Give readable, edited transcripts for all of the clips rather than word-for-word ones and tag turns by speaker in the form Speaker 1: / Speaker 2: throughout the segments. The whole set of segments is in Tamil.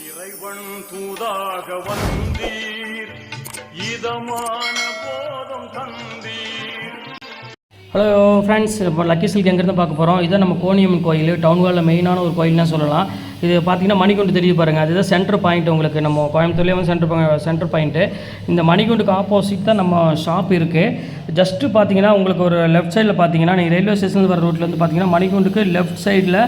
Speaker 1: இறைவன் தூதாக வந்தீர் இதமான போதம் தந்தீர்.
Speaker 2: ஹலோ ஃப்ரெண்ட்ஸ், இப்போ லக்கி சில்க் எங்கேருந்து பார்க்க போகிறோம். இதுதான் நம்ம கோணியம்மன் கோயில், டவுன் ஹாலில் மெயினான ஒரு கோயில்னு சொல்லலாம். இது பார்த்திங்கன்னா மணிகுண்டு தெரியுது பாருங்கள், அதுதான் சென்டர் பாயிண்ட். உங்களுக்கு நம்ம கோயம்புத்தூர்லேயே வந்து சென்டர் பாயிண்ட்டு. இந்த மணிகுண்டுக்கு ஆப்போசிட் தான் நம்ம ஷாப் இருக்குது. ஜஸ்ட்டு பார்த்தீங்கன்னா உங்களுக்கு ஒரு லெஃப்ட் சைடில் பார்த்தீங்கன்னா நீங்கள் ரயில்வே ஸ்டேஷன் வர ரோட்லேருந்து பார்த்தீங்கன்னா மணிகுண்டுக்கு லெஃப்ட் சைடில்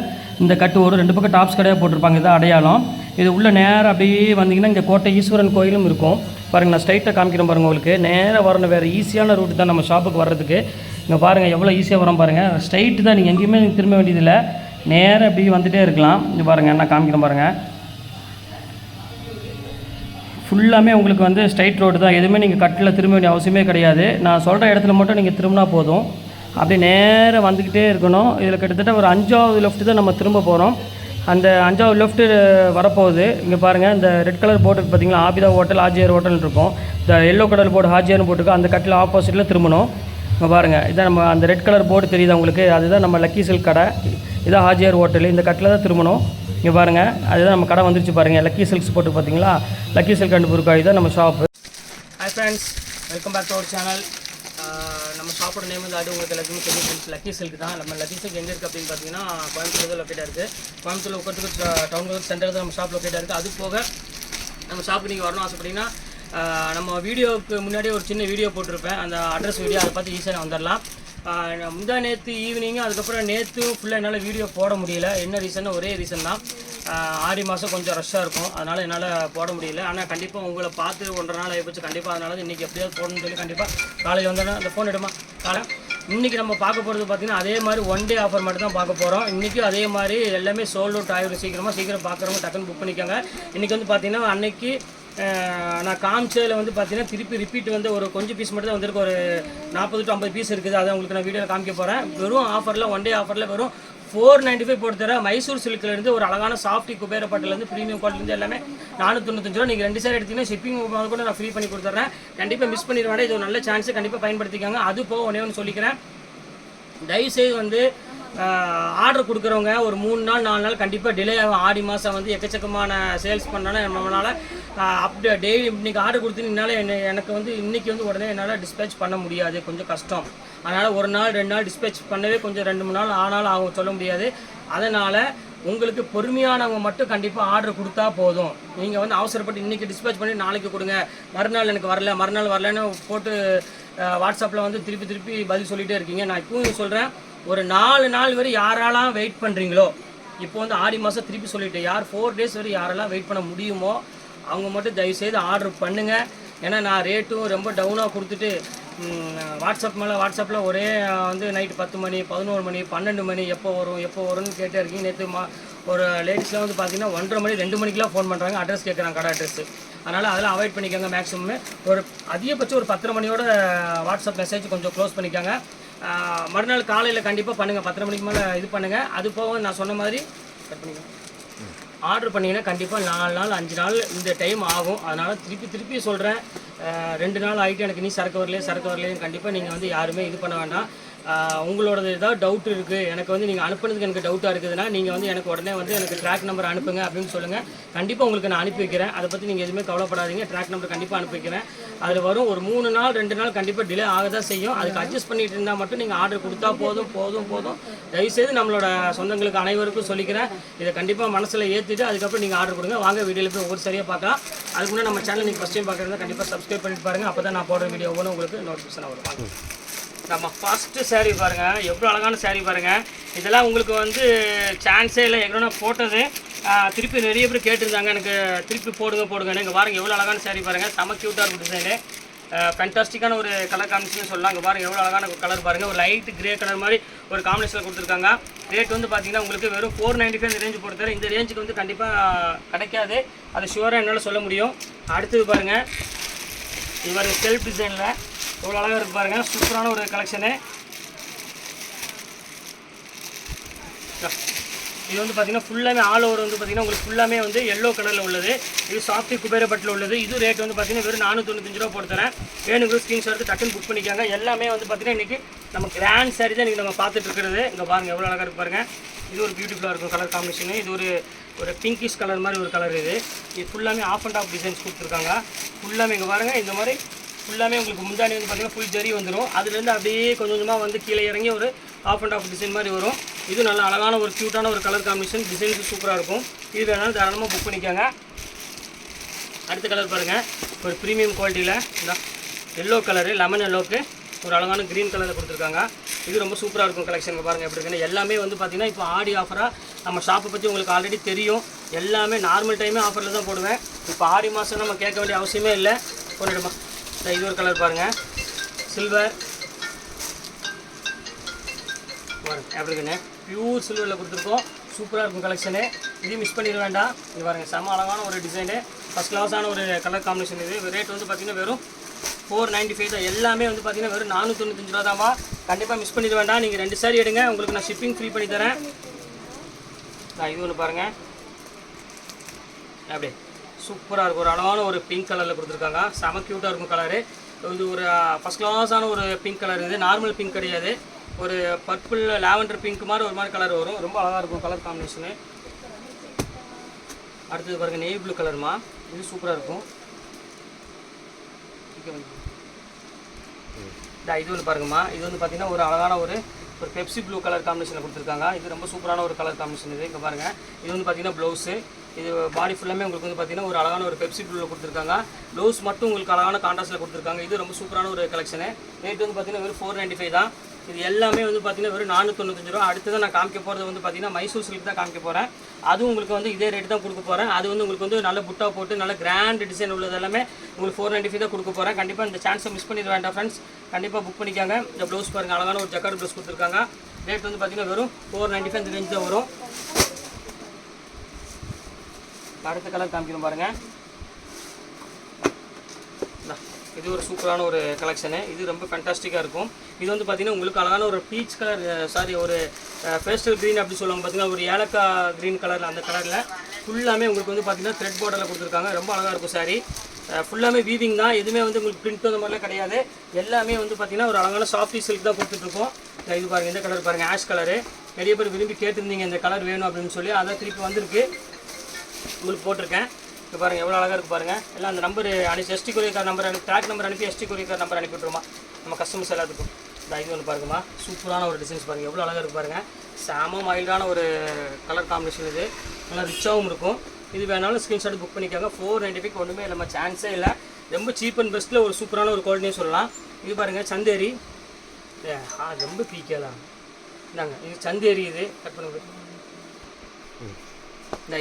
Speaker 2: இந்த கட்டு ஒரு 2 பக்கம் டாப்ஸ் கடையாக போட்டிருப்பாங்க. இதான் அடையாளம். இது உள்ள நேராக அப்படியே வந்தீங்கன்னா இங்கே கோட்டை ஈஸ்வரன் கோயிலும் இருக்கும் பாருங்கள். நான் ஸ்ட்ரைட்டாக காமிக்கிறேன் பாருங்கள். உங்களுக்கு நேராக வரணும், வேறு ஈஸியான ரூட்டு தான் நம்ம ஷாப்புக்கு வர்றதுக்கு. இங்கே பாருங்கள் எவ்வளோ ஈஸியாக வரோம் பாருங்கள். ஸ்ட்ரைட்டு தான், நீங்கள் எங்கேயுமே திரும்ப வேண்டியதில்லை, நேராக அப்படியே வந்துகிட்டே இருக்கலாம். இங்கே பாருங்கள், நான் காமிக்கிறேன் பாருங்கள். ஃபுல்லாமே உங்களுக்கு வந்து ஸ்ட்ரைட் ரோடு தான், எதுவுமே நீங்கள் கட்டில் திரும்ப வேண்டிய அவசியமே கிடையாது. நான் சொல்கிற இடத்துல மட்டும் நீங்கள் திரும்பினா போதும். அப்படியே நேராக வந்துக்கிட்டே இருக்கணும். இதில் கிட்டத்தட்ட ஒரு 5வது லெஃப்ட்டு தான் நம்ம திரும்ப போகிறோம். அந்த 5வது லெஃப்ட்டு வரப்போகுது. இங்கே பாருங்கள், இந்த ரெட் கலர் போர்டு பார்த்தீங்களா, ஆபிதா ஹோட்டல் ஹாஜியார் ஹோட்டல் இருக்கும். இந்த எல்லோ கலர் போர்டு ஹாஜியார்னு போட்டுருக்கோம். அந்த கட்டில் ஆப்போசிட்டில் திரும்பணும். இங்கே பாருங்கள், இதான் நம்ம அந்த ரெட் கலர் போர்டு தெரியுது உங்களுக்கு, அதுதான் நம்ம லக்கி சில்க் கடை. இதான் ஹாஜியார் ஹோட்டல். இந்த கட்டில் தான் திரும்பணும். இங்கே பாருங்கள், அதுதான் நம்ம கடை வந்துருச்சு பாருங்கள். லக்கி சில்க்ஸ் போட்டு பார்த்தீங்களா, லக்கி சில்க் அண்ட் புர்காய் தான் நம்ம shop. Hi friends, welcome back to our channel. நம்ம ஷாப்போட நேம் வந்து அது உங்களுக்கு எல்லாத்துக்குமே தெரியும் ஃப்ரெண்ட்ஸ், லக்கி சில்க் தான். நம்ம லக்கி சில்க் எங்கே இருக்குது அப்படின்னு பார்த்தீங்கன்னா கோயம்புத்தூர் தான் லொக்கேட்டாக இருக்குது. கோயம்புத்தூர் உட்காந்துக்கு டவுன் சென்டர் தான் நம்ம ஷாப் லொக்கேட்டாக இருக்குது. அது போக நம்ம ஷாப்புக்கு நீங்கள் வரணும் ஆசைப்பட்டீங்கன்னா நம்ம வீடியோவுக்கு முன்னாடியே ஒரு சின்ன வீடியோ போட்டிருப்பேன், அந்த அட்ரஸ் வீடியோ, அதை பார்த்து ஈஸியாக வந்துடலாம். முந்தா நேற்று ஈவினிங்கும் அதுக்கப்புறம் நேற்று ஃபுல்லாக என்னால் வீடியோ போட முடியல. என்ன ரீசன்னா, ஒரே ரீசன் தான், ஆடி மாதம் கொஞ்சம் ரஷ்ஷாக இருக்கும், அதனால் என்னால் போட முடியல. ஆனால் கண்டிப்பாக உங்களை பார்த்து 1.5 நாள் ஆகிப்போச்சு. கண்டிப்பாக அதனால தான் இன்றைக்கி எப்படியாவது போடணும்னு சொல்லி கண்டிப்பாக காலையில் வந்தோன்னா அந்த ஃபோன் எடுமா காலை. இன்றைக்கி நம்ம பார்க்க போகிறது பார்த்திங்கன்னா அதே மாதிரி 1 டே ஆஃபர் மட்டும் தான் பார்க்க போகிறோம். இன்றைக்கும் அதே மாதிரி எல்லாமே சோல்ட் அவுட் ஆகிடும். சீக்கிரம் பார்க்குறவங்க டக்குன்னு புக் பண்ணிக்கோங்க. இன்றைக்கி வந்து பார்த்திங்கன்னா அன்றைக்கி நான் காமிச்சதில் வந்து பார்த்தீங்கன்னா திருப்பி ரிப்பீட் வந்து ஒரு கொஞ்சம் பீஸ் மட்டும் தான் வந்திருக்கு. ஒரு 40 to 50 பீஸ் இருக்குது. அதை உங்களுக்கு நான் வீடியோவில் காமிக்க போகிறேன். வெறும் ஆஃபரில் 1 டே ஆஃபரில் வெறும் 495 போட்டு தர. மைசூர் சில்க்லேருந்து ஒரு அழகான சாஃப்டி குபேரப்பட்டிலேருந்து ப்ரீமியம் குவாலிட்டிலேருந்து எல்லாமே 495 ரூபா. நீங்கள் 2 சேர் எடுத்தீங்கன்னா ஷிப்பிங் கூட நான் ஃப்ரீ பண்ணி கொடுத்துட்றேன். கண்டிப்பாக மிஸ் பண்ணிடுவேன். இது ஒரு நல்ல சான்ஸு, கண்டிப்பாக பயன்படுத்திக்காங்க. அது போக ஒன்று சொல்லிக்கிறேன், தயவுசெய்து வந்து ஆர்டர் கொடுக்குறவங்க ஒரு 3 நாள் 4 நாள் கண்டிப்பாக டிலே ஆகும். ஆடி மாதம் வந்து எக்கச்சக்கமான சேல்ஸ் பண்ணோன்னா நம்மளால் அப்படியே டெய்லி இன்றைக்கி ஆர்டர் கொடுத்தீங்கனால எனக்கு வந்து இன்றைக்கி வந்து உடனே என்னால் டிஸ்பேச் பண்ண முடியாது, கொஞ்சம் கஷ்டம். அதனால் 1 நாள் 2 நாள் டிஸ்பேச் பண்ணவே கொஞ்சம் 2-3 நாள் ஆனாலும் ஆகும், சொல்ல முடியாது. அதனால் உங்களுக்கு பொறுமையானவங்க மட்டும் கண்டிப்பாக ஆர்டர் கொடுத்தா போதும். நீங்கள் வந்து அவசரப்பட்டு இன்றைக்கி டிஸ்பேச் பண்ணி நாளைக்கு கொடுங்க, மறுநாள் எனக்கு வரல மறுநாள் வரலன்னு போட்டு வாட்ஸ்அப்பில் வந்து திருப்பி பதில் சொல்லிகிட்டே இருக்கீங்க. நான் இப்பவும் சொல்கிறேன், ஒரு 4 நாள் வரை யாரெல்லாம் வெயிட் பண்ணுறீங்களோ, இப்போ வந்து ஆடி மாதம் திருப்பி சொல்லிவிட்டு யார் 4 டேஸ் வரை யாரெல்லாம் வெயிட் பண்ண முடியுமோ அவங்க மட்டும் தயவுசெய்து ஆர்டர் பண்ணுங்கள். ஏன்னா நான் ரேட்டும் ரொம்ப டவுனாக கொடுத்துட்டு வாட்ஸ்அப்பில் ஒரே வந்து நைட்டு 10 மணி 11 மணி 12 மணி எப்போ வரும்னு கேட்டே இருக்கீங்க. நேற்று ஒரு லேடிஸ்லாம் வந்து பார்த்தீங்கன்னா 1:30 மணி 2 மணிக்கெலாம் ஃபோன் பண்ணுறாங்க, அட்ரஸ் கேட்குறாங்க, கடை அட்ரஸ். அதனால் அதெல்லாம் அவாய்ட் பண்ணிக்கோங்க. மேக்ஸிமம் ஒரு அதிகபட்சம் ஒரு 10:30 மணியோட வாட்ஸ்அப் மெசேஜ் கொஞ்சம் க்ளோஸ் பண்ணிக்கோங்க. மறுநாள் காலையில் கண்டிப்பாக பண்ணுங்கள், 10:30 மணிக்கு மேலே இது பண்ணுங்கள். அது போக நான் சொன்ன மாதிரி கட் பண்ணிக்கோங்க. ஆர்டர் பண்ணிங்கன்னா கண்டிப்பாக 4 நாள் 5 நாள் இந்த டைம் ஆகும். அதனால் திருப்பி சொல்கிறேன், 2 நாள் ஆகிட்டு எனக்கு நீ சரக்கு வரலையே கண்டிப்பாக நீங்கள் வந்து யாருமே இது பண்ண வேண்டாம். உங்களோட ஏதாவது டவுட் இருக்குது, எனக்கு வந்து நீங்கள் அனுப்புனதுக்கு எனக்கு டவுட்டாக இருக்குதுன்னா நீங்கள் வந்து எனக்கு உடனே வந்து எனக்கு ட்ராக் நம்பர் அனுப்புங்க அப்படின்னு சொல்லுங்கள். கண்டிப்பாக உங்களுக்கு நான் அனுப்பி வைக்கிறேன். அதை பற்றி நீங்கள் எதுவுமே கவலைப்படாதீங்க. ட்ராக் நம்பர் கண்டிப்பாக அனுப்பி வைக்கிறேன். அதில் வரும் ஒரு 3 நாள் 2 நாள் கண்டிப்பாக டிலே ஆக தான் செய்யும். அதுக்கு அட்ஜஸ்ட் பண்ணிட்டு இருந்தால் மட்டும் நீங்கள் ஆர்டர் கொடுத்தா போதும். தயவுசெய்து நம்மளோட சொந்தங்களுக்கு அனைவருக்கும் சொல்லிக்கிறேன், இதை கண்டிப்பாக மனசில் ஏற்றிட்டு அதுக்கப்புறம் நீங்கள் ஆர்டர் கொடுங்க. வாங்க வீடியோவில் போய் ஒவ்வொரு சரியாக பார்க்கலாம். அதுக்கு முன்னாடி நம்ம சேனல் நீங்கள் ஃபஸ்ட் டைம் பார்க்குறதா கண்டிப்பாக சப்ஸ்கிரைப் பண்ணிட்டு பாருங்கள். அப்போ தான் நான் போடுற வீடியோ ஒவ்வொன்று உங்களுக்கு நோட்டிஃபிகேஷன் வரும். நம்ம ஃபஸ்ட்டு சேரீ பாருங்கள், எவ்வளோ அழகான சேரீ பாருங்கள். இதெல்லாம் உங்களுக்கு வந்து சான்ஸே இல்லை, எவ்வளோ போட்டது திருப்பி நிறைய பேர் கேட்டிருந்தாங்க, எனக்கு திருப்பி போடுங்க. இங்கே பாருங்கள் எவ்வளோ அழகான சேரீ பாருங்கள், செம க்யூட்டாக இருக்கும் டிசைனு, ஃபேண்டாஸ்டிக்கான ஒரு கலர் காம்பினேஷன் சொல்லலாம். இங்கே பாருங்கள் எவ்வளோ அழகான கலர் பாருங்கள், ஒரு லைட் கிரே கலர் மாதிரி ஒரு காம்பினேஷனில் கொடுத்துருக்காங்க. ரேட் வந்து பார்த்தீங்கன்னா உங்களுக்கு வெறும் 495 இந்த ரேஞ்சு பொறுத்தவரை. இந்த ரேஞ்சுக்கு வந்து கண்டிப்பாக கிடைக்காது, அது ஷுவராக என்னால் சொல்ல முடியும். அடுத்தது பாருங்கள், இது பாருங்கள் செல்ஃப் டிசைனில் எவ்வளோ அழகாக இருக்குது பாருங்கள், சூப்பரான ஒரு கலெக்ஷனு. இது வந்து பார்த்தீங்கன்னா ஃபுல்லாமே ஆல் ஓவர் வந்து பார்த்தீங்கன்னா உங்களுக்கு ஃபுல்லாமே வந்து எல்லோ கலரில் உள்ளது. இது சாஃப்ட் குபேரப்பட்டில் உள்ளது. இது ரேட் வந்து பார்த்தீங்கன்னா வெறும் 495 ரூபா போட்டு தரேன். வேணுங்கிற ஸ்க்ரீன்ஷாட் எடுத்து டக்குன்னு புக் பண்ணிக்காங்க. எல்லாமே வந்து பார்த்தீங்கன்னா இன்றைக்கி நம்ம கிராண்ட் சாரி தான் இன்றைக்கி நம்ம பார்த்துட்டு இருக்கிறது. இங்கே பாருங்கள் எவ்வளோ அழகாக இருக்கு பாருங்கள். இது ஒரு பியூட்டிஃபுல்லாக இருக்கும் கலர் காம்பினேஷனு. இது ஒரு பிங்கிஷ் கலர் மாதிரி ஒரு கலர். இது ஃபுல்லாமே ஆஃப் அண்ட் ஆஃப் டிசைன்ஸ் கொடுத்துருக்காங்க. ஃபுல்லாமே இங்கே பாருங்கள் இந்த மாதிரி ஃபுல்லாமே உங்களுக்கு முந்தானி வந்து பார்த்தீங்கன்னா ஃபுல் ஜரி வந்துடும். அதுலேருந்து அப்படியே கொஞ்சம் கொஞ்சமாக வந்து கீழே இறங்கி ஒரு ஆஃப் அண்ட் ஆஃப் டிசைன் மாதிரி வரும். இது நல்ல அழகான ஒரு க்யூட்டான ஒரு கலர் காம்பினேஷன். டிசைன்ஸ் சூப்பராக இருக்கும். இது வேணாலும் தாராளமாக புக் பண்ணிக்கோங்க. அடுத்த கலர் பாருங்கள், ஒரு ப்ரீமியம் குவாலிட்டியில் இந்த எல்லோ கலரு லெமன் எல்லோக்கு ஒரு அழகான க்ரீன் கலரில் கொடுத்துருக்காங்க. இது ரொம்ப சூப்பராக இருக்கும் கலெக்ஷன். பாருங்கள் எப்படி இருக்குன்னு. எல்லாமே வந்து பார்த்திங்கன்னா இப்போ ஆடி ஆஃபராக நம்ம ஷாப்பை பற்றி உங்களுக்கு ஆல்ரெடி தெரியும். எல்லாமே நார்மல் டைமே ஆஃபரில் தான் போடுவேன். இப்போ ஆடி மாதம் நம்ம கேட்க வேண்டிய அவசியமே இல்லை. கொண்டுடுமா. இது ஒரு கலர் பாருங்கள், சில்வர் பாருங்கள் எப்படி இருக்குன்னு. பியூர் சில்வரில் கொடுத்துருக்கோம். சூப்பராக இருக்கும் கலெக்ஷனு. இதையும் மிஸ் பண்ணிட வேண்டாம். இது பாருங்கள் செம்ம அழகான ஒரு டிசைனு, ஃபஸ்ட் கிளாஸான ஒரு கலர் காம்பினேஷன். இது ரேட் வந்து பார்த்திங்கன்னா வெறும் 495 தான். எல்லாமே வந்து பார்த்திங்கன்னா வெறும் 495 ரூபா தான்மா. கண்டிப்பாக மிஸ் பண்ணிட வேண்டாம். நீங்கள் 2 சாரி எடுங்க, உங்களுக்கு நான் ஷிப்பிங் ஃப்ரீ பண்ணி தரேன். இது ஒன்று பாருங்கள் அப்படியே சூப்பராக இருக்கும். ஒரு அழகான ஒரு பிங்க் கலரில் கொடுத்துருக்காங்க. செம க்யூட்டாக இருக்கும் கலரு. இது ஒரு ஃபஸ்ட் கிளாஸான ஒரு பிங்க் கலர். இது நார்மல் பிங்க் கிடையாது, ஒரு பர்பிள் லாவெண்டர் பிங்க் மாதிரி ஒரு மாதிரி கலர் வரும். ரொம்ப அழகாக இருக்கும் கலர் காம்பினேஷனு. அடுத்தது பாருங்கள் நேவி ப்ளூ கலருமா. இது சூப்பராக இருக்கும். இது ஒன்று பாருங்கம்மா. இது வந்து பார்த்திங்கன்னா ஒரு அழகான ஒரு பெப்சி ப்ளூ கலர் காம்பினேஷனில் கொடுத்துருக்காங்க. இது ரொம்ப சூப்பரான ஒரு கலர் காம்பினேஷன். இது இங்கே பாருங்கள். இது வந்து பார்த்திங்கன்னா ப்ளவுஸு. இது பாடி ஃபுல்லாமே உங்களுக்கு வந்து பார்த்திங்கன்னா ஒரு அழகான ஒரு பெப்சி ப்ளூவில் கொடுத்துருக்காங்க. ப்ளவுஸ் மட்டும் உங்களுக்கு அழகான கான்ட்ராஸ்ட்டில் கொடுத்துருக்காங்க. இது ரொம்ப சூப்பரான ஒரு கலெக்ஷனு. ரேட் வந்து பார்த்திங்கன்னா வெறும் 495 தான். இது எல்லாமே வந்து பார்த்திங்கன்னா வெறும் 495 ரூபா. அடுத்ததான் நான் காமிக்க போகிறது வந்து பார்த்திங்கன்னா மைசூர் சில்க் தான் காமிக்க போகிறேன். அதுவும் உங்களுக்கு வந்து இதே ரேட்டு தான் கொடுக்க போகிறேன். அது வந்து உங்களுக்கு வந்து நல்ல புட்டா போட்டு நல்ல கிராண்ட் டிசைன் உள்ளது எல்லாமே உங்களுக்கு 495 தான் கொடுக்க போகிறேன். கண்டிப்பாக இந்த சான்ஸை மிஸ் பண்ணிட வேண்டாம் ஃப்ரெண்ட்ஸ். கண்டிப்பாக புக் பண்ணிக்காங்க. இந்த ப்ளவுஸ் பாருங்கள் அழகான ஒரு ஜக்கார்ட் ப்ளவுஸ் கொடுத்துருக்காங்க. ரேட் வந்து பார்த்திங்கன்னா வெறும் 495 இந்த ரேஞ்ச் தான் வரும். அடுத்த கலர் காமிக்கணும் பாருங்கள். இது ஒரு சூப்பரான ஒரு கலெக்ஷனு. இது ரொம்ப ஃபேண்டாஸ்டிக்காக இருக்கும். இது வந்து பார்த்திங்கன்னா உங்களுக்கு அழகான ஒரு பீச் கலர், ஒரு பேஸ்டல் க்ரீன் அப்படி சொல்லுவாங்க பார்த்திங்கன்னா, ஒரு ஏலக்காய் க்ரீன் கலரில் அந்த கலரில் ஃபுல்லாமே உங்களுக்கு வந்து பார்த்திங்கன்னா த்ரெட் பார்டரில் கொடுத்துருக்காங்க. ரொம்ப அழகாக இருக்கும் சாரி. ஃபுல்லாமே வீவிங் தான். எதுவுமே வந்து உங்களுக்கு பிரிண்ட் அந்த மாதிரிலாம் கிடையாது. எல்லாமே வந்து பார்த்திங்கன்னா ஒரு அழகான சாஃப்டி சில்க் தான் கொடுத்துட்ருக்கோம். இது பாருங்கள், இந்த கலர் பாருங்கள், ஆஷ் கலரு. நிறைய பேர் விரும்பி கேட்டிருந்தீங்க இந்த கலர் வேணும் அப்படின்னு சொல்லி. அதை திருப்பி வந்திருக்கு, உங்களுக்கு போட்டிருக்கேன். இப்போ பாருங்கள் எவ்வளோ அழகாக இருக்குது பாருங்கள். எல்லாம் அந்த நம்பர் அனுப்பி எஸ்டி கொரியர் நம்பர் அனுப்பி ட்ராக் நம்பர் அனுப்பி எஸ்டி கொரியர் நம்பர் அனுப்பிவிட்ருமா நம்ம கஸ்டமர்ஸ் எல்லாத்துக்கும். இது ஒன்று பாருங்கம்மா, சூப்பரான ஒரு டிசைன்ஸ் பாருங்கள் எவ்வளோ அழகாக இருக்குது பாருங்கள். செம மைல்டான ஒரு கலர் காம்பினேஷன். இது நல்லா ரிச்சாகவும் இருக்கும். இது வேணாலும் ஸ்க்ரீன்ஷாட் புக் பண்ணிக்காங்க. 495 ஒன்றுமே இல்லை, சான்ஸே இல்லை. ரொம்ப சீப் அண்ட் பெஸ்ட்டில் ஒரு சூப்பரான ஒரு குவாலிட்டின்னு சொல்லலாம். இது பாருங்கள் சந்தேரி. ரொம்ப பீக்கலாம் இந்தாங்க. இது சந்தேரி. இது கட் பண்ண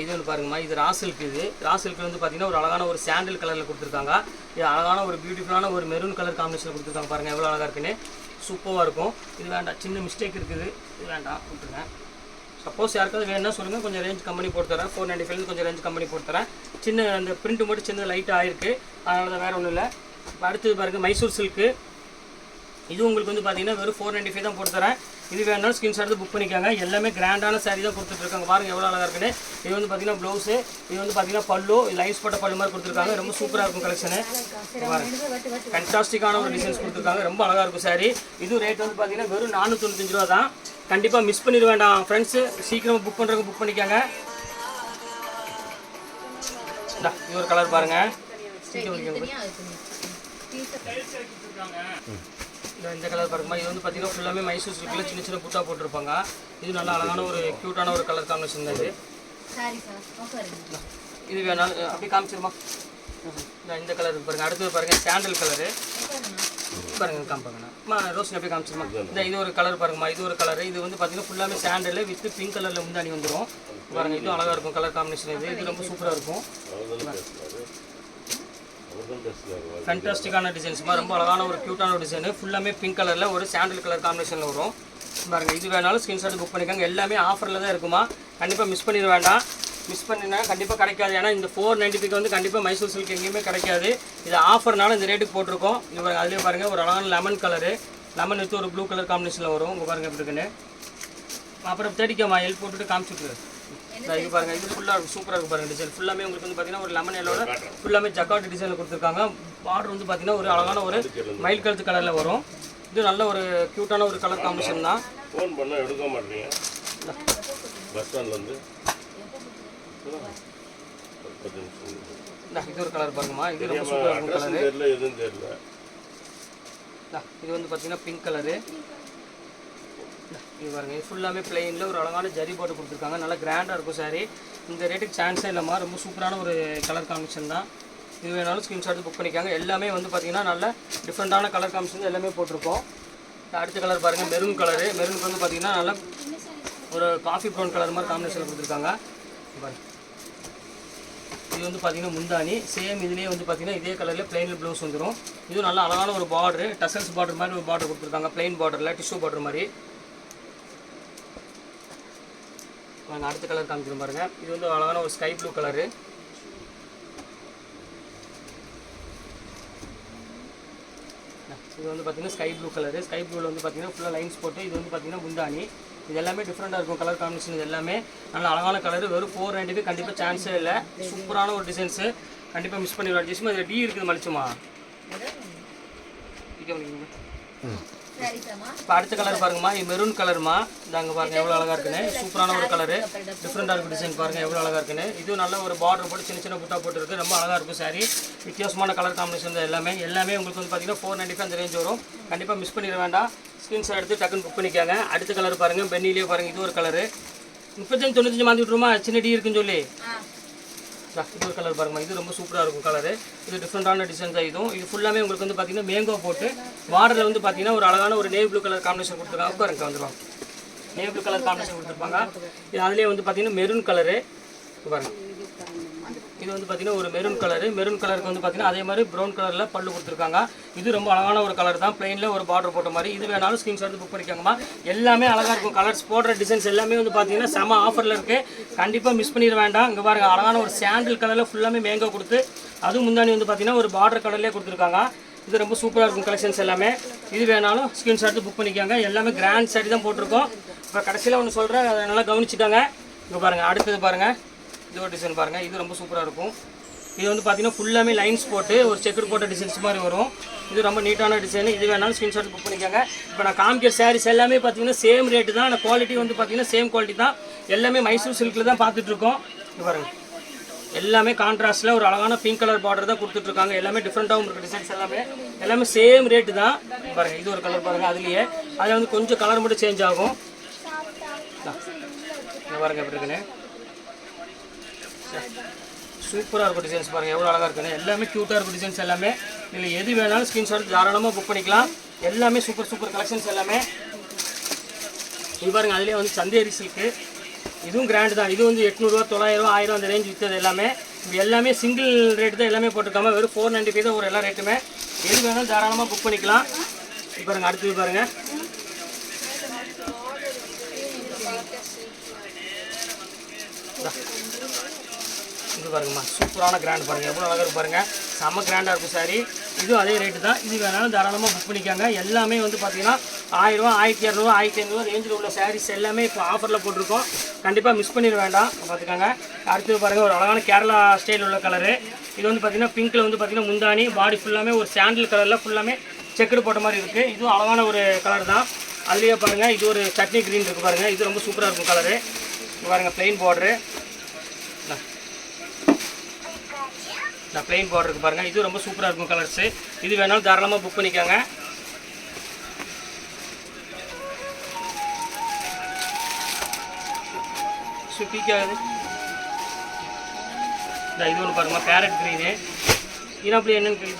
Speaker 2: இது ஒன்று பாருங்கம்மா. இது ராசில்க்கு. இது ராசில்க்கு வந்து பார்த்திங்கன்னா ஒரு அழகான ஒரு சாண்டில் கலரில் கொடுத்துருக்காங்க. இது அழகான ஒரு பியூட்டிஃபுல்லான ஒரு மெரூன் கலர் காம்பினேஷனில் கொடுத்துருக்காங்க. பாருங்கள் எவ்வளோ அழகாக இருக்குன்னு. சூப்பராக இருக்கும். இது வேண்டாம், சின்ன மிஸ்டேக் இருக்குது, இது வேண்டாம் விட்டுருங்க. சப்போஸ் யாருக்காவது வேணும்னா சொல்லுங்கள், கொஞ்சம் ரேஞ்ச் கம்பெனி போட்டு தரேன். 495 கொஞ்சம் ரேஞ்ச் கம்பெனி போட்டு தரேன். சின்ன அந்த பிரிண்ட் மட்டும் சின்ன லைட்டாக ஆயிருக்கு, அதனால தான், வேறு ஒன்றும் இல்லை. இப்போ அடுத்தது பாருங்கள் மைசூர் சில்க்கு. இது உங்களுக்கு வந்து பார்த்திங்கன்னா வெறும் 495 தான் போட்டு தரேன். இது வேணாலும் ஸ்க்ரீன்ஷாட் எடுத்து புக் பண்ணிக்காங்க. எல்லாமே கிராண்டான சாரீ தான் கொடுத்துட்ருக்காங்க. பாருங்கள் எவ்வளோ அழகாக இருக்குன்னு. இது வந்து பார்த்திங்கன்னா ப்ளவுஸு. இது வந்து பார்த்திங்கன்னா பல்லு. இது லைன்ஸ் போட்ட பல்லு மாதிரி கொடுத்துருக்காங்க. ரொம்ப சூப்பராக இருக்கும் கலெக்ஷனு. ஃபேண்டாஸ்டிக்கான ஒரு டிசைன்ஸ் கொடுத்துருக்காங்க. ரொம்ப அழகாக இருக்கும் சாரீ. இது ரேட் வந்து பார்த்திங்கன்னா வெறும் 495 ரூபா தான். கண்டிப்பாக மிஸ் பண்ணிட வேண்டாம் ஃப்ரெண்ட்ஸு. சீக்கிரமாக புக் பண்ணுறவங்க புக் பண்ணிக்காங்க. இது ஒரு கலர் பாருங்கள். இந்த கலர் பாருங்கம்மா. இது வந்து பார்த்திங்கன்னா ஃபுல்லாமே மைசூர் சில்கில் சின்ன சின்ன புட்டா போட்டிருப்பாங்க. இது நல்லா அழகான ஒரு க்யூட்டான ஒரு கலர் காம்பினேஷன் தான். இது வேணாலும் அப்படியே காமிச்சிருமா. இந்த கலர் பாருங்கள். அடுத்தது பாருங்கள் சாண்டல் கலரு பாருங்கள், காமிப்பாங்கண்ணா ரோஸ் அப்படியே காமிச்சிருமா. இது ஒரு கலர் பாருங்கம்மா. இது ஒரு கலரு. இது வந்து பார்த்திங்கன்னா ஃபுல்லாமே சாண்டல் வித் பிங்க் கலரில் முந்தாணி வந்துடும். பாருங்கள் இதுவும் அழகாக இருக்கும் கலர் காம்பினேஷன். இது ரொம்ப சூப்பராக இருக்கும். ஃபேண்டாஸ்டிக்கான டிசைன்ஸ்மா. ரொம்ப அழகான ஒரு க்யூட்டான ஒரு டிசைனு. ஃபுல்லாமே பிங்க் கலரில் ஒரு சாண்டில் கலர் காம்பினேஷனில் வரும். பாருங்கள் இது வேணாலும் ஸ்க்ரீன்ஷாட் புக் பண்ணிக்காங்க. எல்லாமே ஆஃபரில் தான் இருக்குமா. கண்டிப்பாக மிஸ் பண்ணிட வேண்டாம். மிஸ் பண்ணினா கண்டிப்பாக கிடைக்காது. ஏன்னா இந்த 495 வந்து கண்டிப்பாக மைசூர் சில்க் எங்கேயுமே கிடைக்காது. இது ஆஃபர்னால இந்த ரேட்டுக்கு போட்டிருக்கோம். இது பாருங்கள், அதுலேயே பாருங்கள் ஒரு அழகான லெமன் கலரு. லெமன் வித்து ஒரு ப்ளூ கலர் காம்பினேஷனில் வரும். உங்கள் பாருங்கள் எப்படி இருக்குன்னு. அப்புறம் தேடிக்காமா எல் போட்டுட்டு காமிச்சுட்டு இது பாருங்கள், இது ஃபுல்லாக சூப்பராக இருக்குது பாருங்கள். டிசைன் ஃபுல்லாமே உங்களுக்கு வந்து பார்த்தீங்கன்னா ஒரு லெமன் எல்லோட ஃபுல்லாமே ஜக்காட் டிசைனில் கொடுத்துருக்காங்க. பார்டர் வந்து பார்த்தீங்கன்னா ஒரு அழகான ஒரு மயில் கழுத்து கலரில் வரும். இது நல்ல ஒரு க்யூட்டான ஒரு கலர் காம்பினேஷன் தான்.
Speaker 1: ஃபோன் பண்ணால் எடுக்க மாட்டீங்க. பஸ் ஸ்டாண்ட்லேருந்து
Speaker 2: இது ஒரு கலர் பாருங்கம்மா. இது ரொம்ப சூப்பராக இருக்கும் கலரு.
Speaker 1: தெரியல, எதுவும் தெரியல.
Speaker 2: இது வந்து பார்த்தீங்கன்னா பிங்க் கலரு. இது பாருங்க, இது ஃபுல்லாமே பிளெயினில் ஒரு அழகான ஜரி போட்டு கொடுத்துருக்காங்க. நல்லா கிராண்டாக இருக்கும் சாரி. இந்த ரேட்டுக்கு சான்ஸே இல்லாமா, ரொம்ப சூப்பரான ஒரு கலர் காம்பினேஷன் தான். இது வேணாலும் ஸ்க்ரீன்ஷாட் புக் பண்ணிக்காங்க. எல்லாமே வந்து பார்த்தீங்கன்னா நல்ல டிஃப்ரெண்ட்டான கலர் காம்பினேஷன் எல்லாமே போட்டிருக்கோம். அடுத்த கலர் பாருங்கள், மெரூன் கலரு. மெரூனுக்கு வந்து பார்த்தீங்கன்னா நல்லா ஒரு காஃபி ப்ரௌன் கலர் மாதிரி காம்பினேஷனில் கொடுத்துருக்காங்க. பாருங்க, இது வந்து பார்த்தீங்கன்னா முந்தானி. சேம் இதுலேயே வந்து பார்த்தீங்கன்னா இதே கலரில் பிளெயின் ப்ளவுஸ் வந்துடும். இதுவும் நல்லா அழகான ஒரு பார்டரு, டசல்ஸ் பார்டர் மாதிரி ஒரு பார்டர் கொடுத்துருக்காங்க. பிளெயின் பார்டரில் டிஷ்யூ பார்டர் மாதிரி. அடுத்த கலர் காமிக்கிறோம் பாருங்க. இது வந்து அழகான ஒரு ஸ்கை ப்ளூ கலரு. இது வந்து பார்த்தீங்கன்னா ஸ்கை ப்ளூ கலரு. ஸ்கை ப்ளூவில் வந்து பார்த்தீங்கன்னா ஃபுல்லாக லைன்ஸ் போட்டு இது வந்து பார்த்தீங்கன்னா முந்தானி. இது எல்லாமே டிஃப்ரெண்ட்டாக இருக்கும் கலர் காம்பினேஷன். இது எல்லாமே நல்ல அழகான கலரு. வெறும் 490 கண்டிப்பாக சான்ஸே இல்லை. சூப்பரான ஒரு டிசைன்ஸு, கண்டிப்பாக மிஸ் பண்ணிடுவாங்க. ஜிஸ்மா இதில் டி இருக்குது மலிச்சுமா. இப்போ அடுத்த கலர் பாருங்கம்மா, இது மெரூன் கலருமா. இதாங்க பாருங்கள் எவ்வளோ அழகாக இருக்குன்னு. சூப்பரான ஒரு கலரு, டிஃப்ரெண்ட்டாக இருக்கும் டிசைன் பாருங்கள் எவ்வளோ அழகாக இருக்குன்னு. இது நல்ல ஒரு பார்டர் போட்டு சின்ன சின்ன புட்டா போட்டுருக்கு. ரொம்ப அழகாக இருக்கும் சாரி. வித்தியாசமான கலர் காம்பினேஷன் தான் எல்லாமே. எல்லாமே உங்களுக்கு வந்து பார்த்தீங்கன்னா 495 அந்த ரேஞ்ச் வரும். கண்டிப்பாக மிஸ் பண்ணிட வேண்டாம். ஸ்க்ரீன்ஷாட் எடுத்து டக்குன்னு புக் பண்ணிக்காங்க. அடுத்த கலர் பாருங்கள், பென்னிலேயே பாருங்கள். இது ஒரு கலரு 35-95 மாற்றி விட்ருமா, சின்ன டி இருக்குன்னு சொல்லி. இது ஒரு கலர் பாருங்கம்மா. இது ரொம்ப சூப்பராக இருக்கும் கலரு. இது டிஃப்ரெண்ட்டான டிசைன் தான். இது ஃபுல்லாமே உங்களுக்கு வந்து பார்த்தீங்கன்னா மேங்கோ போட்டு பார்டரில் வந்து பார்த்தீங்கன்னா ஒரு அழகான ஒரு நேவி ப்ளூ கலர் காம்பினேஷன் கொடுத்துருக்காங்க. பாருங்க வந்துடும், நேவி ப்ளூ கலர் காம்பினேஷன் கொடுத்துருப்பாங்க. இது அதுலேயே வந்து பார்த்தீங்கன்னா மெரூன் கலரு பாருங்க. இது வந்து பார்த்தீங்கன்னா ஒரு மெரூன் கலரு. மெரூன் கலருக்கு வந்து பார்த்தீங்கன்னா அதே மாதிரி ப்ரௌன் கலரில் பல்லு கொடுத்துருக்காங்க. இது ரொம்ப அழகான ஒரு கலர் தான், பிளெயினில் ஒரு பார்டர் போட்ட மாதிரி. இது வேணாலும் ஸ்க்ரீன்ஷாட் புக் பண்ணிக்கோங்கம்மா. எல்லாமே அழகாக இருக்கும். கலர்ஸ் போடுற டிசைன்ஸ் எல்லாமே வந்து பார்த்தீங்கன்னா செம ஆஃபரில் இருக்குது. கண்டிப்பாக மிஸ் பண்ணிட வேண்டாம். இங்கே பாருங்கள், அழகான ஒரு சாண்டில் கலரில் ஃபுல்லாமே மேங்கோ கொடுத்து அதுவும் முந்தானி வந்து பார்த்தீங்கன்னா ஒரு பார்டர் கலர்லேயே கொடுத்துருக்காங்க. இது ரொம்ப சூப்பராக இருக்கும் கலெக்ஷன்ஸ் எல்லாமே. இது வேணாலும் ஸ்க்ரீன்ஷாட் புக் பண்ணிக்கோங்க. எல்லாமே கிராண்ட் சாரி தான் போட்டிருக்கோம். இப்போ கடைசியில் ஒன்று சொல்கிறேன், அதை நல்லா கவனிச்சுட்டாங்க. இங்கே பாருங்கள், அடுத்தது பாருங்கள், இது ஒரு டிசைன் பாருங்கள். இது ரொம்ப சூப்பராக இருக்கும். இது வந்து பார்த்தீங்கன்னா ஃபுல்லாமே லைன்ஸ் போட்டு ஒரு செக்குடு போட்ட டிசைன்ஸ் மாதிரி வரும். இது ரொம்ப நீட்டான டிசைன். இது வேணாலும் ஸ்க்ரீன்ஷாட் புக் பண்ணிக்கோங்க. இப்போ நான் காமிக்கிற சாரீஸ் எல்லாமே பார்த்தீங்கன்னா சேம் ரேட்டு தான். அந்த குவாலிட்டி வந்து பார்த்தீங்கன்னா சேம் குவாலிட்டி தான். எல்லாமே மைசூர் சில்கில் தான் பார்த்துட்ருக்கோம். இது பாருங்கள், எல்லாமே கான்ட்ராஸ்ட்டில் ஒரு அழகான பிங்க் கலர் பார்டர் தான் கொடுத்துட்ருக்காங்க. எல்லாமே டிஃப்ரெண்ட்டாகவும் இருக்குது டிசைன்ஸ் எல்லாமே சேம் ரேட்டு தான். பாருங்கள், இது ஒரு கலர் பாருங்கள். அதுலேயே அதில் வந்து கொஞ்சம் கலர் மட்டும் சேஞ்ச் ஆகும். பாருங்கள் எப்படி இருக்குன்னு. சூப்பராக இருக்கும் டிசைன்ஸ் பாருங்கள் எவ்வளோ அழகாக இருக்குன்னு. எல்லாமே க்யூட்டாக இருக்கும் டிசைன்ஸ் எல்லாமே. இதில் எது வேணாலும் ஸ்க்ரீன்ஷாட் தாராளமாக புக் பண்ணிக்கலாம். எல்லாமே சூப்பர் கலெக்ஷன்ஸ் எல்லாமே. இது பாருங்கள், அதிலே வந்து சந்தேரி சில்க்கு. இதுவும் கிராண்டு தான். இது வந்து 800, 900, 1000 அந்த ரேஞ்ச் விற்றது எல்லாமே. இது எல்லாமே சிங்கிள் ரேட்டு தான் எல்லாமே போட்டிருக்காம. வெறும் 495 தான் ஒரு எல்லா ரேட்டுமே. எது வேணாலும் தாராளமாக புக் பண்ணிக்கலாம். இது பாருங்கள், அடுத்தது பாருங்கள். இது பாருங்கம்மா, சூப்பரான கிராண்ட் பாருங்கள் எவ்வளோ அழகாக இருக்கு பாருங்கள். செம்ம கிராண்டாக இருக்கும் சாரி. இதுவும் அதே ரேட்டு தான். இது வேணாலும் தாராளமாக புக் பண்ணிக்காங்க. எல்லாமே வந்து பார்த்தீங்கன்னா 1000, 1200, 1500 ரேஞ்சில் உள்ள சாரீஸ் எல்லாமே இப்போ ஆஃபரில் போட்டிருக்கோம். கண்டிப்பாக மிஸ் பண்ணிட வேண்டாம், பார்த்துக்காங்க. அடுத்தது பாருங்கள், ஒரு அழகான கேரளா ஸ்டைல் உள்ள கலரு. இது வந்து பார்த்தீங்கன்னா பிங்க்கில் வந்து பார்த்தீங்கன்னா முந்தானி, பாடி ஃபுல்லாமே ஒரு சாண்டில் கலரில் ஃபுல்லாமே செக்குடு போட்ட மாதிரி இருக்குது. இதுவும் அழகான ஒரு கலர் தான். அதுலேயே பாருங்கள், இது ஒரு சட்னி க்ரீன் இருக்குது பாருங்கள். இது ரொம்ப சூப்பராக இருக்கும் கலரு. பாருங்கள், பிளெயின் பார்டரு. பிளெயின் பார்டர் இருக்குது பாருங்கள். இது ரொம்ப சூப்பராக இருக்கும் கலர்ஸு. இது வேணாலும் தாராளமாக புக் பண்ணிக்கோங்க. ஸ்விப்பிக்காது. இது ஒன்று பாருங்கள், பேரட் க்ரீனு. இது அப்படி என்னென்னு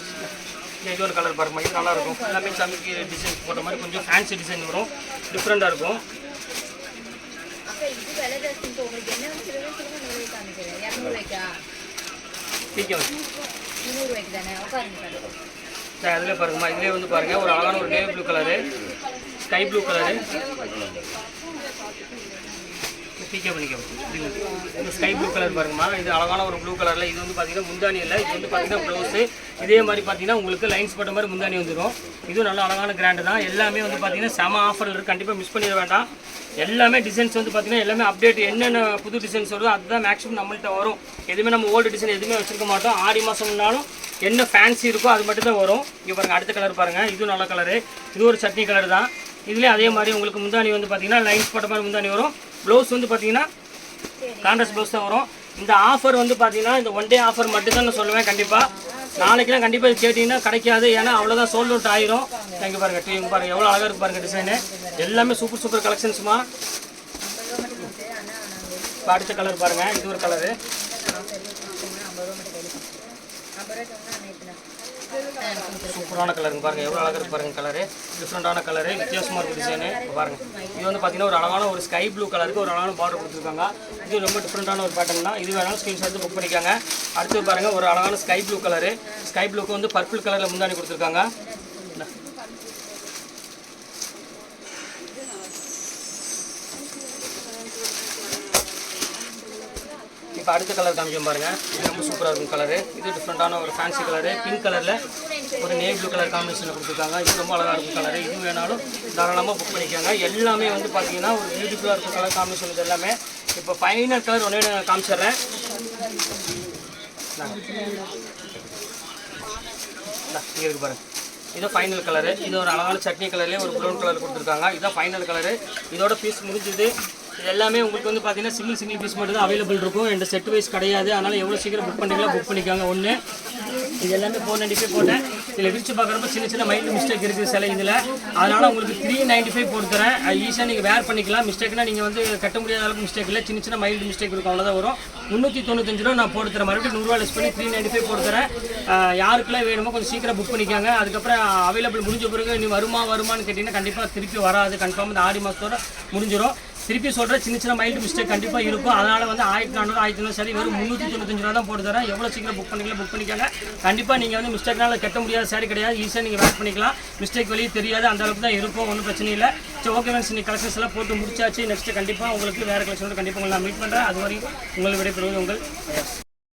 Speaker 2: இது ஒரு கலர் பாருங்கள். இது நல்லாயிருக்கும். எல்லாமே சமைக்கு டிசைன் போட்ட மாதிரி கொஞ்சம் ஃபேன்சி டிசைன் வரும். டிஃப்ரெண்ட்டாக இருக்கும். அதில் பாருங்கம்மா, இதிலே வந்து பாருங்கள் ஒரு அழகான ஒரு navy blue colour, sky blue colour. பிகே பண்ணிக்கோ. இந்த ஸ்கை ப்ளூ கலர் பாருங்கம்மா, இது அழகான ஒரு ப்ளூ கலரில். இது வந்து பார்த்தீங்கன்னா முந்தானி இல்லை, இது வந்து பார்த்தீங்கன்னா ப்ளவுஸு. இதே மாதிரி பார்த்தீங்கன்னா உங்களுக்கு லைன்ஸ் போட்ட மாதிரி முந்தானி வந்துடும். இதுவும் நல்ல அழகான கிராண்டு தான். எல்லாமே வந்து பார்த்தீங்கன்னா செம ஆஃபரில் இருக்குது, கண்டிப்பாக மிஸ் பண்ணிட வேண்டாம். எல்லாமே டிசைன்ஸ் வந்து பார்த்தீங்கன்னா எல்லாமே அப்டேட், என்னென்ன புது டிசைன்ஸ் வருதோ அதுதான் மேக்ஸிமம் நம்மள்கிட்ட வரும். எதுவுமே நம்ம ஓல்டு டிசைன் எதுவுமே வச்சுருக்க மாட்டோம். ஆடி மாதம்னாலும் என்ன ஃபேன்சி இருக்கோ அது மட்டும் தான் வரும். இங்கே பாருங்கள், அடுத்த கலர் பாருங்கள், இதுவும் நல்ல கலரு. இது ஒரு சட்னி கலர் தான். இதுலேயே அதே மாதிரி உங்களுக்கு முந்தானி வந்து பார்த்தீங்கன்னா லைன்ஸ் போட்ட மாதிரி முந்தானி வரும். ப்ளவுஸ் வந்து பார்த்தீங்கன்னா கான்ட்ராஸ்ட் ப்ளவுஸ் தான் வரும். இந்த ஆஃபர் வந்து பார்த்தீங்கன்னா இந்த ஒன் டே ஆஃபர் மட்டும் தான் நான் சொல்லுவேன். கண்டிப்பாக நாளைக்கெல்லாம் கண்டிப்பாக இது கேட்டிங்கன்னா கிடைக்காது, ஏன்னா அவ்வளோதான் சோல்ட் அவுட் ஆயிரும். இங்கே பாருங்கள், இங்கே பாருங்கள் எவ்வளோ அழகாக இருக்கு பாருங்கள் டிசைனு. எல்லாமே சூப்பர் சூப்பர் கலெக்ஷன்ஸுமா. இப்போ அடுத்த கலர் பாருங்கள், இது ஒரு கலரு. சூப்பரான கலருங்க பாருங்கள், எவ்வளோ அழகாக இருக்கு பாருங்கள் கலரு. டிஃப்ரெண்ட்டான கலரு, வித்தியாசமாக இருக்குது டிசைனு. இப்போ பாருங்கள், இது வந்து பார்த்தீங்கன்னா ஒரு அழகான ஒரு ஸ்கை ப்ளூ கலருக்கு ஒரு அழகான பார்டர் கொடுத்துருக்காங்க. இது ரொம்ப டிஃப்ரெண்ட்டான ஒரு பேட்டர்ன் தான். இது வேணாலும் ஸ்க்ரீன்ஷாட் எடுத்து புக் பண்ணிக்காங்க. அடுத்து பாருங்கள், ஒரு அழகான ஸ்கை ப்ளூ கலரு. ஸ்கை ப்ளூக்கு வந்து பர்பிள் கலரில் முந்தானி கொடுத்துருக்காங்க. இப்போ அடுத்த கலர் காமிக்கும் பாருங்கள், இது ரொம்ப சூப்பராக இருக்கும் கலரு. இது டிஃப்ரெண்ட்டான ஒரு ஃபேன்சி கலரு. பிங்க் கலரில் ஒரு நேவி ப்ளூ கலர் காம்பினேஷனில் கொடுத்துருக்காங்க. இது ரொம்ப அழகாக இருக்கும் கலரு. இது வேணாலும் தாராளமாக புக் பண்ணிக்காங்க. எல்லாமே வந்து பார்த்தீங்கன்னா ஒரு பியூட்டிஃபுல்லாக இருக்கும் கலர் காம்பினேஷன். இது எல்லாமே இப்போ ஃபைனல் கலர் ஒன்றே நான் காமிச்சிடுறேன். இங்கே இருக்கு பாருங்கள், இது ஃபைனல் கலரு. இது ஒரு அழகான சட்னி கலர்லேயே ஒரு ப்ரௌன் கலர் கொடுத்துருக்காங்க. இதுதான் ஃபைனல் கலரு. இதோட பீஸ் முடிஞ்சுது. இது எல்லாமே உங்களுக்கு வந்து பார்த்தீங்கன்னா சிங்கிள் பீஸ் மட்டும் தான் அவைலபிள் இருக்கும். எந்த செட் வைஸ் கிடையாது. அதனால் எவ்வளோ சீக்கிரம் புக் பண்ணிக்கலாம் புக் பண்ணிக்காங்க. ஒன்று இது எல்லாமே 495 போட்டேன். இதில் விரிச்சு பார்க்குறப்ப சின்ன மைண்ட் மிஸ்டேக் இருக்குது சில இதில். அதனால் உங்களுக்கு 395 போட்டு தரேன். ஈஸியாக நீங்கள் வேர் பண்ணிக்கலாம். மிஸ்டேக்னா நீங்கள் வந்து கட்ட முடியாத அளவுக்கு மிஸ்டேக் இல்லை, சின்ன மைல்டு மிஸ்டேக் இருக்கும், அவ்வளோதான் வரும். 395 ரூபா நான் போட்டு தரேன். மறுபடியும் 100 ரூபா லெஸ் பண்ணி 395 போட்டு தரேன். யாருக்கெல்லாம் வேணுமோ கொஞ்சம் சீக்கிரம் புக் பண்ணிக்காங்க. அதுக்கப்புறம் அவைலபிள் முடிஞ்ச பிறகு நீ வருமானு கேட்டிங்கன்னா கண்டிப்பாக திருப்பி வராது. கன்ஃபார்ம் இந்த ஆடி மாதத்தோட முடிஞ்சிடும். திருப்பி சொல்கிற சின்ன மைல்டு மிஸ்டேக் கண்டிப்பாக இருக்கும். அதனால் வந்து 1400 1500 சரி வெறும் 395 ரூபா தான் போட்டு தரேன். எவ்வளோ சீக்கிரம் புக் பண்ணிக்கலாம் புக் பண்ணிக்காங்க. கண்டிப்பாக நீங்கள் வந்து மிஸ்டேக்னால கட்ட முடியாத சாரி கிடையாது. ஈஸியாக நீங்கள் வேர் பண்ணிக்கலாம். மிஸ்டேக் வெளியே தெரியாது, அந்த அளவுக்கு தான் இருக்கும். ஒன்றும் பிரச்சனை இல்லை. சரி, ஓகே ஃப்ரெண்ட்ஸ், நீங்கள் கலெக்ஷன்ஸ் எல்லாம் போட்டு முடிச்சாச்சு. நெக்ஸ்ட்டு கண்டிப்பாக உங்களுக்கு வேறு கலெக்ஷனோட கண்டிப்பாக உங்களை நான் மீட் பண்ணுறேன். அது வரைக்கும் உங்களை விடைபெறுவது உங்கள்